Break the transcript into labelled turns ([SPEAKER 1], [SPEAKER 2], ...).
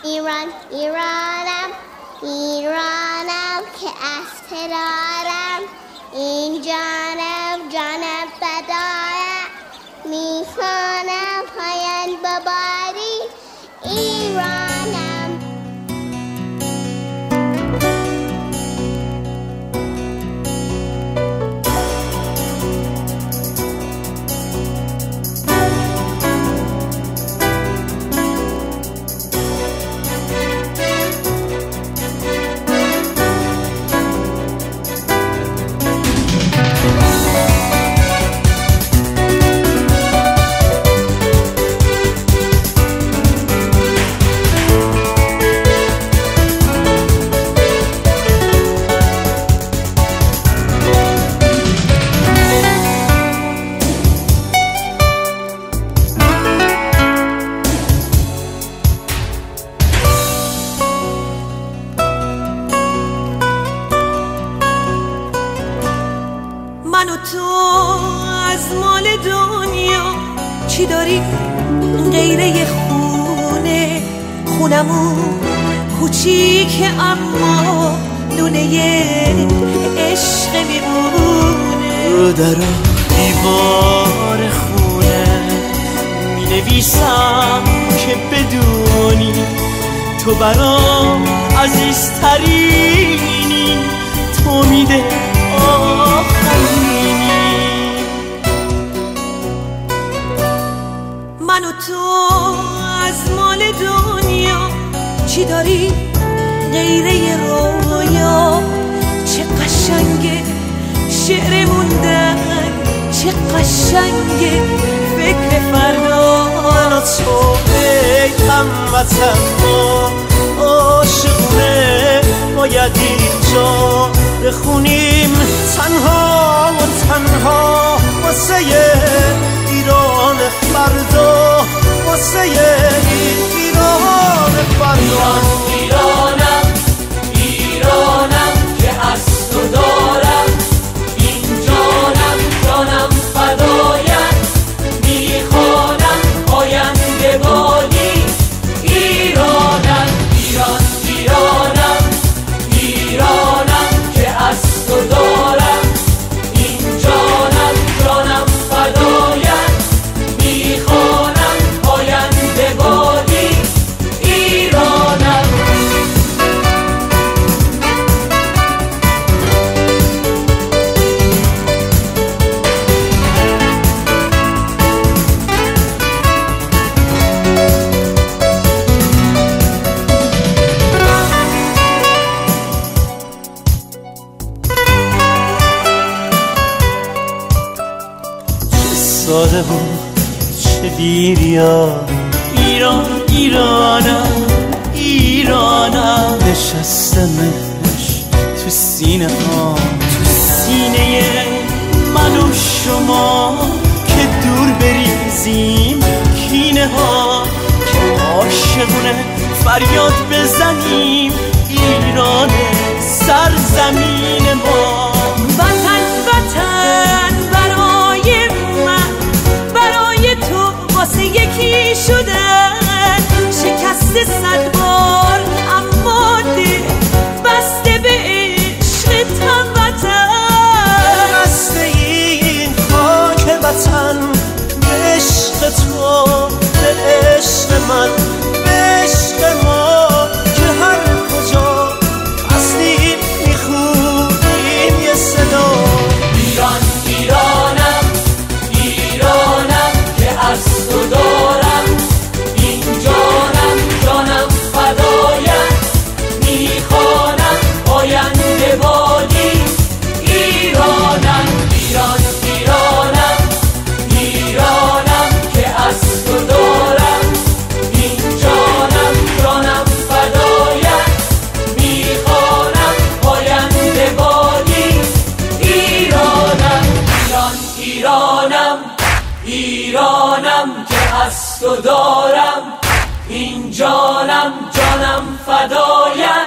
[SPEAKER 1] ایران ایرانم ایرانم که از پدرم این جانم جانم فدایم میخوانم پایان بباری ایرانم.
[SPEAKER 2] من و تو از مال دنیا چی داری غیره خونه؟ خونمون کوچیکه اما لونه عشق میمونه.
[SPEAKER 3] رو در دیوار خونه می نویسم که بدونی تو برام عزیزترینی، تو میده آخرینی.
[SPEAKER 2] من و تو از مال دنیا چی داری غیره رویا؟ چه قشنگه شعر موندن، چه قشنگه فکر فردا.
[SPEAKER 3] من و تو ای هموطن ما عاشقونه باید اینجا بخونیم تنها و تنها واسه ایران فردا، واسه ایران فردا.
[SPEAKER 4] ایرانم ایرانم که از تو دارم این جانم جانم فدایم میخوانم آینده بادی ایرانم. ایران ایرانم ایرانم که از تو دارم این جانم جانم فدایم میخوانم آینده بادی ایرانم.
[SPEAKER 3] ساده و چه بیریا ایران ایرانم ایرانم. نشستمش تو سینه ها، تو سینه من و شما که دور بریزیم کینه ها، که عاشقونه فریاد بزنیم ایران سرزمین ما.
[SPEAKER 2] وطن وطن برای من برای تو واسه یکی شدن، شکست 100 بار اما دل بسته به عشق هموطن.
[SPEAKER 3] بسته این خاک وطن به عشق تو، به عشق من، به عشق ما، که هر کجا هستیم میخونیم یه صدا.
[SPEAKER 4] ایران ایرانم ایرانم که از تو دارم این جانم جانم فدایم میخوانم آینده بادی ایرانم. ایران ایرانم ایرانم که از تو دارم این جانم جانم فدایم میخوانم آینده بادی ایرانم. ایران ایرانم ایرانم که از تو دارم این جانم جانم فدایم